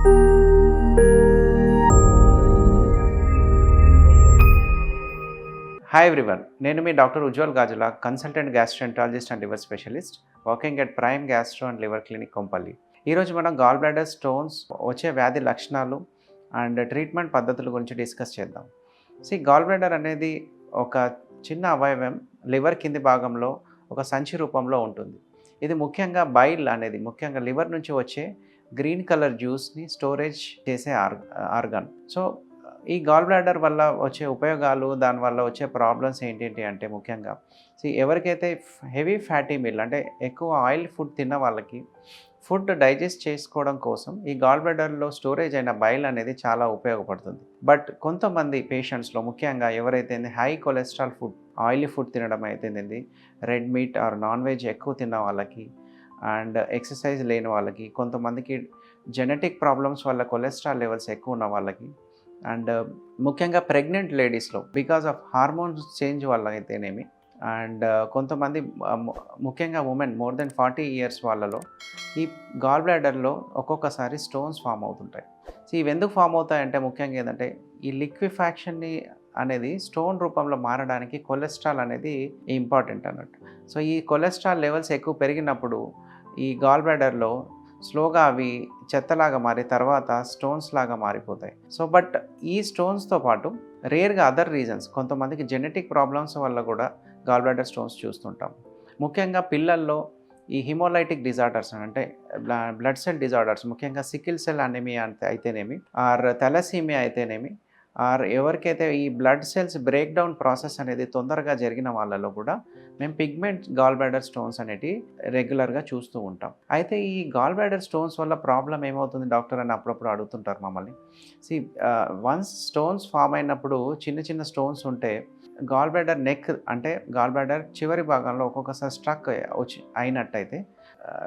Hi everyone, నేను మీ doctor Ujwal Gajula, consultant gastroenterologist and liver specialist, working at Prime gastro and liver clinic Kompally. ఈరోజు మనం gall bladder stones వచ్చే వ్యాధి లక్షణాలు అండ్ ట్రీట్మెంట్ పద్ధతుల గురించి డిస్కస్ చేద్దాం. గాల్ బ్లాడర్ అనేది ఒక చిన్న అవయవం లివర్ కింది భాగంలో ఒక సంచి రూపంలో ఉంటుంది. ఇది ముఖ్యంగా లివర్ నుంచి వచ్చే గ్రీన్ కలర్ జ్యూస్ని స్టోరేజ్ చేసే ఆర్గాన్. ఈ గాల్ బ్లాడర్ వల్ల వచ్చే ఉపయోగాలు, దానివల్ల వచ్చే ప్రాబ్లమ్స్ ఏంటి అంటే ముఖ్యంగా ఎవరికైతే హెవీ ఫ్యాటీ మీల్ అంటే ఎక్కువ ఆయిల్ ఫుడ్ తిన్న వాళ్ళకి ఫుడ్ డైజెస్ట్ చేసుకోవడం కోసం ఈ గాల్ బ్లాడర్లో స్టోరేజ్ అయిన బైల్ అనేది చాలా ఉపయోగపడుతుంది. బట్ కొంతమంది పేషెంట్స్లో ముఖ్యంగా ఎవరైతే high cholesterol food, oily food తినడం అయితేంది, red meat or non veg ఎక్కువ తిన్న వాళ్ళకి అండ్ ఎక్సర్సైజ్ లేని వాళ్ళకి, కొంతమందికి జెనెటిక్ ప్రాబ్లమ్స్ వల్ల కొలెస్ట్రాల్ లెవెల్స్ ఎక్కువ ఉన్న వాళ్ళకి అండ్ ముఖ్యంగా ప్రెగ్నెంట్ లేడీస్లో బికాజ్ ఆఫ్ హార్మోన్స్ చేంజ్ వల్ల అయితేనేమి అండ్ కొంతమంది ముఖ్యంగా ఉమెన్ మోర్ దెన్ 40 years వాళ్ళలో ఈ గాల్ బ్లాడర్లో ఒక్కొక్కసారి స్టోన్స్ ఫామ్ అవుతుంటాయి. ఇవి ఎందుకు ఫామ్ అవుతాయంటే ముఖ్యంగా ఏంటంటే ఈ లిక్విఫాక్షన్ని అనేది స్టోన్ రూపంలో మారడానికి కొలెస్ట్రాల్ అనేది ఇంపార్టెంట్ అన్నట్టు. ఈ కొలెస్ట్రాల్ లెవెల్స్ ఎక్కువ పెరిగినప్పుడు ఈ గాల్ బ్లాడర్లో స్లోగా అవి చెత్తలాగా మారి తర్వాత స్టోన్స్ లాగా మారిపోతాయి. బట్ ఈ స్టోన్స్తో పాటు రేర్గా అదర్ రీజన్స్, కొంతమందికి జెనెటిక్ ప్రాబ్లమ్స్ వల్ల కూడా గాల్ బ్లాడర్ స్టోన్స్ చూస్తుంటాం. ముఖ్యంగా పిల్లల్లో ఈ హిమోలైటిక్ డిజార్డర్స్ అంటే బ్లడ్ సెల్ డిజార్డర్స్, ముఖ్యంగా సికిల్ సెల్ అనీమియా అయితేనేమి ఆర్ థాలసీమియా అయితేనేమి ఆర్ ఎవరికైతే ఈ blood cells break down process అనేది తొందరగా జరిగిన వాళ్ళలో కూడా మేము పిగ్మెంట్ గాల్ బ్లాడర్ స్టోన్స్ అనేటివి రెగ్యులర్గా చూస్తూ ఉంటాం. అయితే ఈ గాల్ బ్లాడర్ స్టోన్స్ వల్ల ప్రాబ్లం ఏమవుతుంది డాక్టర్ అని అప్పుడప్పుడు అడుగుతుంటారు మమ్మల్ని. వన్స్ స్టోన్స్ ఫామ్ అయినప్పుడు చిన్న చిన్న స్టోన్స్ ఉంటే గాల్ బ్లాడర్ నెక్ అంటే గాల్ బ్లాడర్ చివరి భాగంలో ఒక్కొక్కసారి స్ట్రక్ అయినట్టయితే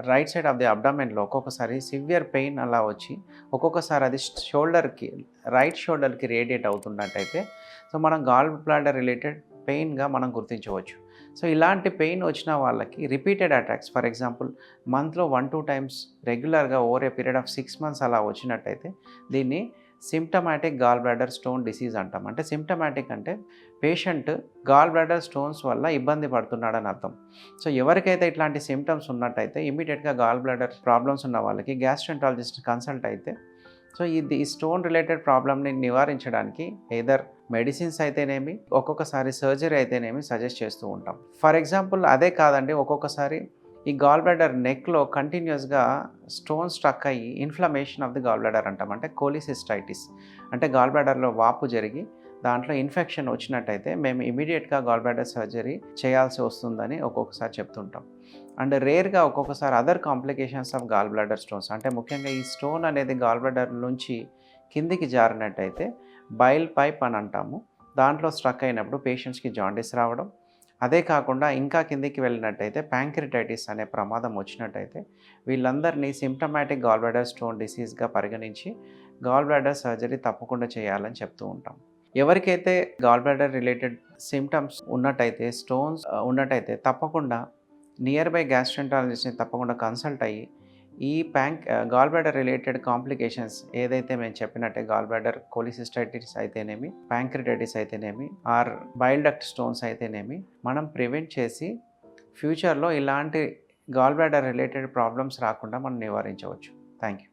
రైట్ సైడ్ ఆఫ్ ది అబ్డామెన్లో ఒక్కొక్కసారి సివియర్ పెయిన్ అలా వచ్చి ఒక్కొక్కసారి అది రైట్ షోల్డర్కి రేడియేట్ అవుతున్నట్టయితే మనం గాల్ బ్లాడర్ రిలేటెడ్ పెయిన్గా మనం గుర్తించవచ్చు. ఇలాంటి పెయిన్ వచ్చిన వాళ్ళకి రిపీటెడ్ అటాక్స్, ఫర్ ఎగ్జాంపుల్ మంత్లో 1-2 times రెగ్యులర్గా over a period of 6 months అలా వచ్చినట్టయితే దీన్ని symptomatic gall bladder stone disease అంటాం. అంటే సిమ్టమాటిక్ అంటే పేషెంట్ గాల్ బ్లాడర్ స్టోన్స్ వల్ల ఇబ్బంది పడుతున్నాడని అర్థం. ఎవరికైతే ఇట్లాంటి సిమ్టమ్స్ ఉన్నట్టయితే ఇమీడియట్గా గాల్ బ్లాడర్ ప్రాబ్లమ్స్ ఉన్న వాళ్ళకి గ్యాస్ట్రోఎంట్రాలజిస్ట్ కన్సల్ట్ అయితే ఈ స్టోన్ రిలేటెడ్ ప్రాబ్లమ్ని నివారించడానికి ఎయిదర్ మెడిసిన్స్ అయితేనేమి, ఒక్కొక్కసారి సర్జరీ అయితేనేమి సజెస్ట్ చేస్తూ ఉంటాం. ఫర్ ఎగ్జాంపుల్ అదే కాదండి, ఒక్కొక్కసారి ఈ గాల్ బ్లాడర్ నెక్లో కంటిన్యూస్గా స్టోన్ స్ట్రక్ అయ్యి inflammation of the gall bladder అంటాం. అంటే కోలిసిస్టైటిస్ అంటే గాల్ బ్లాడర్లో వాపు జరిగి దాంట్లో ఇన్ఫెక్షన్ వచ్చినట్టయితే మేము ఇమీడియట్గా గాల్ బ్లాడర్ సర్జరీ చేయాల్సి వస్తుందని ఒక్కొక్కసారి చెప్తుంటాం. అండ్ రేర్గా ఒక్కొక్కసారి other complications of gall bladder stones అంటే ముఖ్యంగా ఈ స్టోన్ అనేది గాల్ బ్లాడర్ నుంచి కిందికి జారినట్టయితే బైల్ పైప్ అని అంటాము. దాంట్లో స్ట్రక్ అయినప్పుడు పేషెంట్స్కి జాండీస్ రావడం, అదే కాకుండా ఇంకా కిందికి వెళ్ళినట్టయితే ప్యాంక్రిటైటిస్ అనే ప్రమాదం వచ్చినట్టయితే వీళ్ళందరినీ సిమ్టమాటిక్ గాల్ బ్లాడర్ స్టోన్ డిసీజ్గా పరిగణించి గాల్ బ్లాడర్ సర్జరీ తప్పకుండా చేయాలని చెప్తూ ఉంటాం. ఎవరికైతే గాల్ బ్లాడర్ రిలేటెడ్ సిమ్టమ్స్ ఉన్నట్టయితే, స్టోన్స్ ఉన్నట్టయితే తప్పకుండా నియర్ బై గ్యాస్ట్రోఎంట్రాలజిస్ట్ని తప్పకుండా కన్సల్ట్ అయ్యి ఈ గాల్ బ్లాడర్ రిలేటెడ్ కాంప్లికేషన్స్ ఏదైతే మేము చెప్పినట్టే గాల్ బ్లాడర్ కోలిసిస్టైటిస్ అయితేనేమి, ప్యాంక్రిటైటిస్ అయితేనేమి ఆర్ బైల్ డక్ట్ స్టోన్స్ అయితేనేమి మనం ప్రివెంట్ చేసి ఫ్యూచర్లో ఇలాంటి గాల్ బ్లాడర్ రిలేటెడ్ ప్రాబ్లమ్స్ రాకుండా మనం నివారించవచ్చు. Thank you.